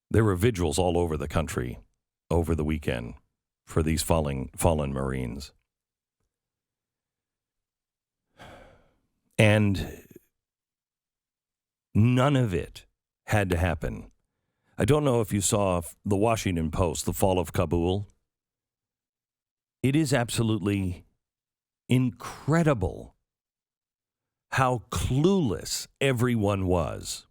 There were vigils all over the country over the weekend for these fallen Marines. And none of it had to happen. I don't know if you saw the Washington Post, the fall of Kabul. It is absolutely incredible how clueless everyone was.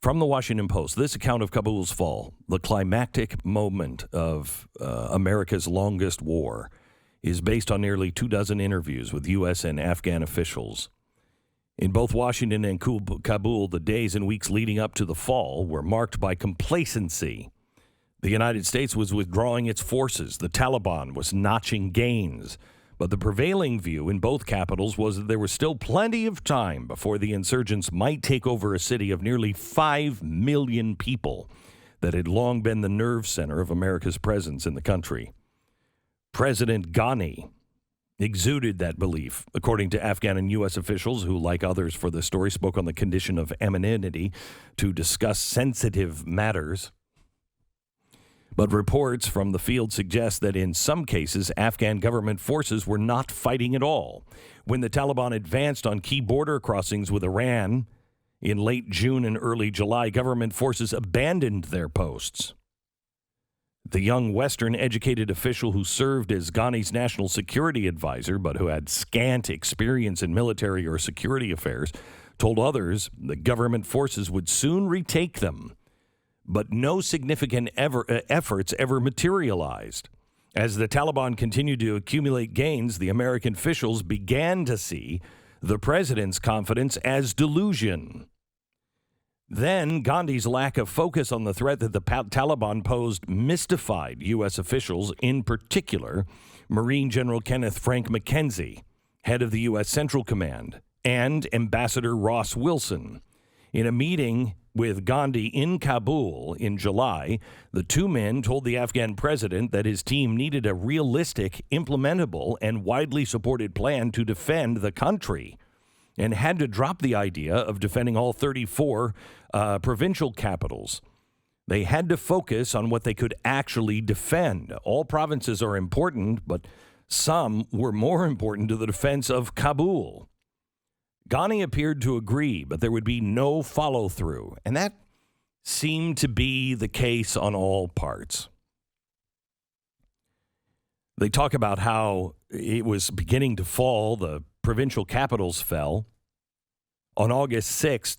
From the Washington Post, this account of Kabul's fall, the climactic moment of America's longest war, is based on nearly 24 interviews with U.S. and Afghan officials. In both Washington and Kabul, the days and weeks leading up to the fall were marked by complacency. The United States was withdrawing its forces. The Taliban was notching gains. But the prevailing view in both capitals was that there was still plenty of time before the insurgents might take over a city of nearly 5 million people that had long been the nerve center of America's presence in the country. President Ghani exuded that belief, according to Afghan and U.S. officials who, like others for the story, spoke on the condition of anonymity to discuss sensitive matters. But reports from the field suggest that in some cases, Afghan government forces were not fighting at all. When the Taliban advanced on key border crossings with Iran in late June and early July, government forces abandoned their posts. The young Western-educated official who served as Ghani's national security advisor, but who had scant experience in military or security affairs, told others that government forces would soon retake them. But no significant efforts ever materialized. As the Taliban continued to accumulate gains, the American officials began to see the president's confidence as delusion. Then Gandhi's lack of focus on the threat that the Taliban posed mystified U.S. officials, in particular Marine General Kenneth Frank McKenzie, head of the U.S. Central Command, and Ambassador Ross Wilson. In a meeting with Gandhi in Kabul in July, the two men told the Afghan president that his team needed a realistic, implementable, and widely supported plan to defend the country, and had to drop the idea of defending all 34 provincial capitals. They had to focus on what they could actually defend. All provinces are important, but some were more important to the defense of Kabul. Ghani appeared to agree, but there would be no follow-through, and that seemed to be the case on all parts. They talk about how it was beginning to fall. The provincial capitals fell. On August 6th,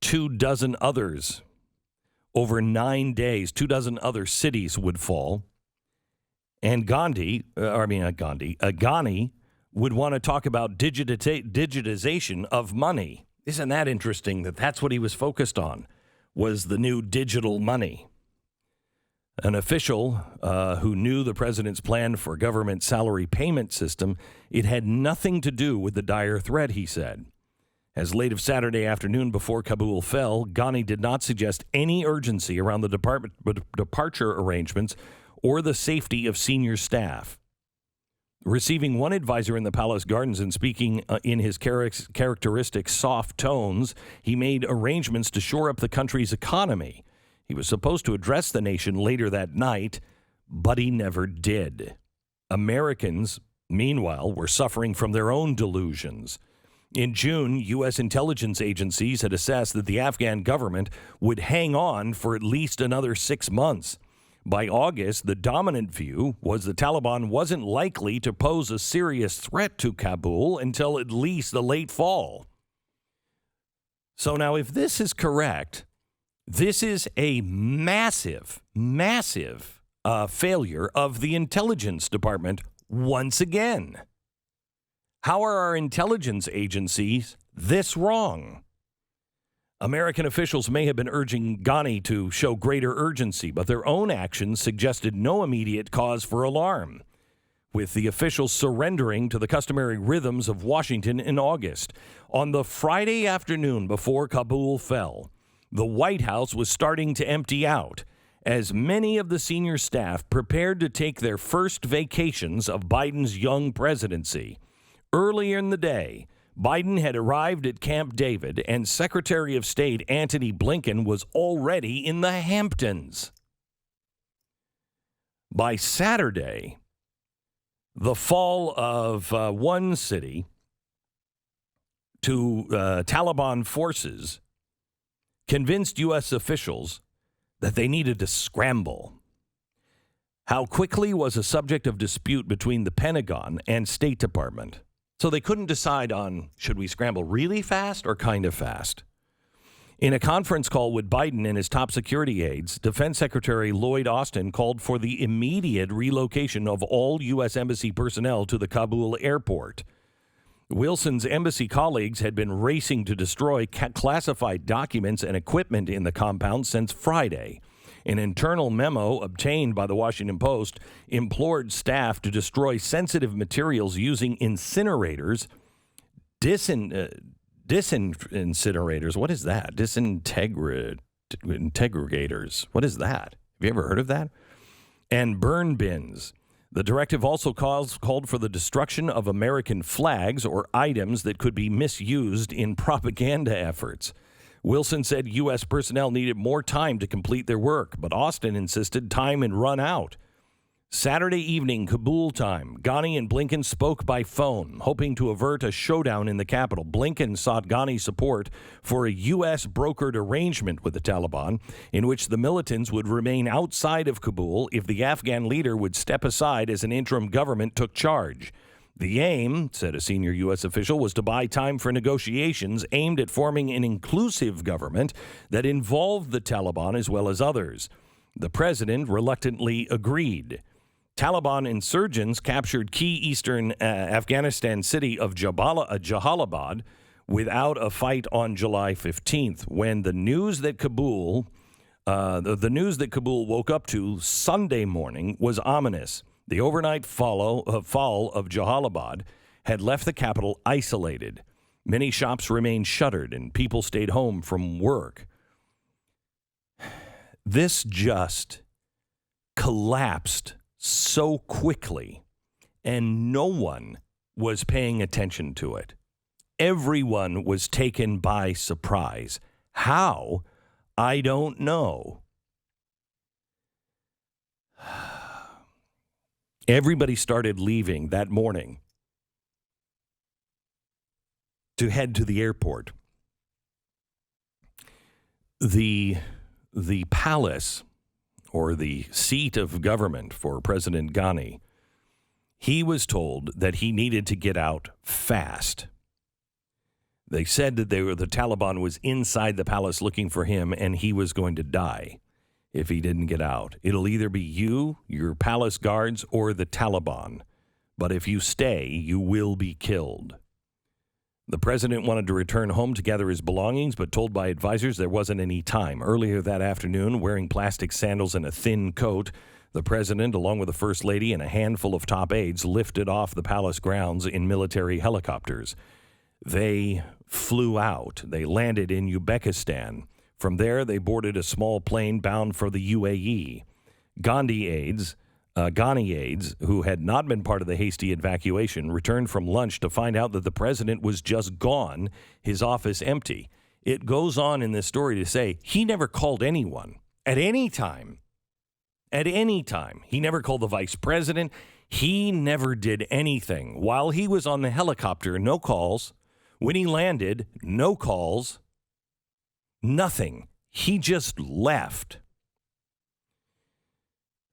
24 others, over 9 days, 24 other cities would fall. And Ghani would want to talk about digitization of money. Isn't that interesting that that's what he was focused on, was the new digital money? An official who knew the president's plan for government salary payment system, it had nothing to do with the dire threat, he said. As late of Saturday afternoon before Kabul fell, Ghani did not suggest any urgency around the departure arrangements or the safety of senior staff. Receiving one advisor in the palace gardens and speaking in his characteristic soft tones, he made arrangements to shore up the country's economy. He was supposed to address the nation later that night, but he never did. Americans, meanwhile, were suffering from their own delusions. In June, U.S. intelligence agencies had assessed that the Afghan government would hang on for at least another 6 months. By August, the dominant view was the Taliban wasn't likely to pose a serious threat to Kabul until at least the late fall. So now, if this is correct, this is a massive failure of the intelligence department once again. How are our intelligence agencies this wrong? American officials may have been urging Ghani to show greater urgency, but their own actions suggested no immediate cause for alarm, with the officials surrendering to the customary rhythms of Washington in August. On the Friday afternoon before Kabul fell, the White House was starting to empty out, as many of the senior staff prepared to take their first vacations of Biden's young presidency. Earlier in the day, Biden had arrived at Camp David, and Secretary of State Antony Blinken was already in the Hamptons. By Saturday, the fall of one city to Taliban forces convinced U.S. officials that they needed to scramble. How quickly was a subject of dispute between the Pentagon and State Department. So they couldn't decide on, should we scramble really fast or kind of fast? In a conference call with Biden and his top security aides, Defense Secretary Lloyd Austin called for the immediate relocation of all U.S. Embassy personnel to the Kabul airport. Wilson's embassy colleagues had been racing to destroy classified documents and equipment in the compound since Friday. An internal memo obtained by the Washington Post implored staff to destroy sensitive materials using incinerators, disincinerators. What is that? Disintegrators. What is that? Have you ever heard of that? And burn bins. The directive also called for the destruction of American flags or items that could be misused in propaganda efforts. Wilson said U.S. personnel needed more time to complete their work, but Austin insisted time had run out. Saturday evening, Kabul time, Ghani and Blinken spoke by phone, hoping to avert a showdown in the capital. Blinken sought Ghani support for a U.S. brokered arrangement with the Taliban, in which the militants would remain outside of Kabul if the Afghan leader would step aside as an interim government took charge. The aim, said a senior U.S. official, was to buy time for negotiations aimed at forming an inclusive government that involved the Taliban as well as others. The president reluctantly agreed. Taliban insurgents captured key eastern Afghanistan city of Jalalabad without a fight on July 15th, when the news that Kabul woke up to Sunday morning was ominous. The overnight fall of Jalalabad had left the capital isolated. Many shops remained shuttered and people stayed home from work. This just collapsed so quickly, and no one was paying attention to it. Everyone was taken by surprise. How? I don't know. Everybody started leaving that morning to head to the airport. The palace, or the seat of government for President Ghani, he was told that he needed to get out fast. They said that the Taliban was inside the palace looking for him, and he was going to die if he didn't get out. It'll either be you, your palace guards, or the Taliban. But if you stay, you will be killed. The president wanted to return home to gather his belongings, but told by advisors there wasn't any time. Earlier that afternoon, wearing plastic sandals and a thin coat, the president, along with the first lady and a handful of top aides, lifted off the palace grounds in military helicopters. They flew out. They landed in Uzbekistan. From there, they boarded a small plane bound for the UAE. Ghani aides, who had not been part of the hasty evacuation, returned from lunch to find out that the president was just gone, his office empty. It goes on in this story to say he never called anyone at any time. At any time. He never called the vice president. He never did anything. While he was on the helicopter, no calls. When he landed, no calls. Nothing. He just left.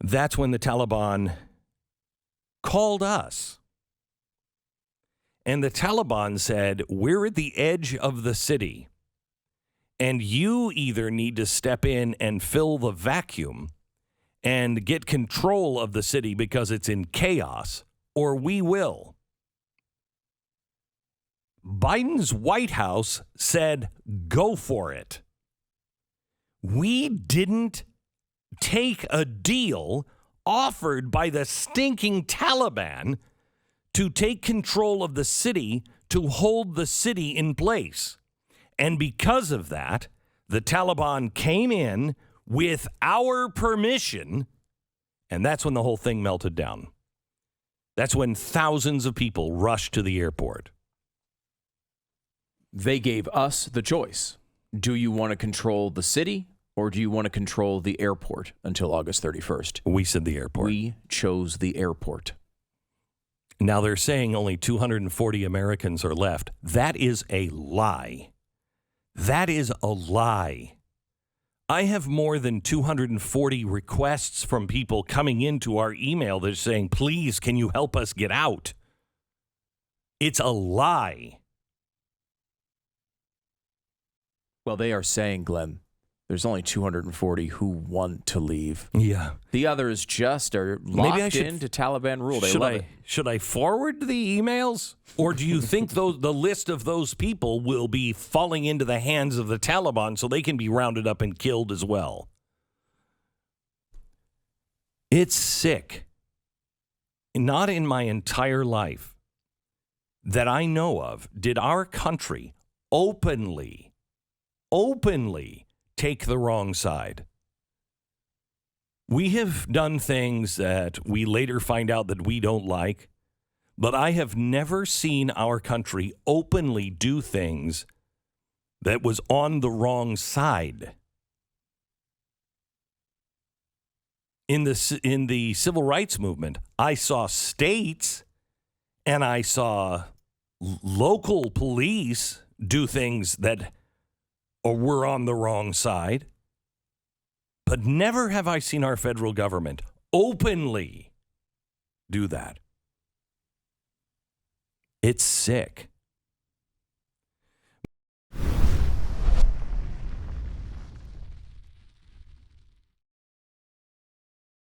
That's when the Taliban called us. And the Taliban said, we're at the edge of the city, and you either need to step in and fill the vacuum and get control of the city because it's in chaos, or we will. Biden's White House said, go for it. We didn't take a deal offered by the stinking Taliban to take control of the city, to hold the city in place. And because of that, the Taliban came in with our permission, and that's when the whole thing melted down. That's when thousands of people rushed to the airport. They gave us the choice. Do you want to control the city or do you want to control the airport until August 31st? We said the airport. We chose the airport. Now they're saying only 240 Americans are left. That is a lie. That is a lie. I have more than 240 requests from people coming into our email that are saying, please, can you help us get out? It's a lie. Well, they are saying, Glenn, there's only 240 who want to leave. Yeah. The others just are locked into Taliban rule. Should I forward the emails? Or do you think the list of those people will be falling into the hands of the Taliban so they can be rounded up and killed as well? It's sick. Not in my entire life that I know of did our country openly take the wrong side. We have done things that we later find out that we don't like, but I have never seen our country openly do things that was on the wrong side. In the civil rights movement, I saw states and I saw local police do things that were on the wrong side. But never have I seen our federal government openly do that. It's sick.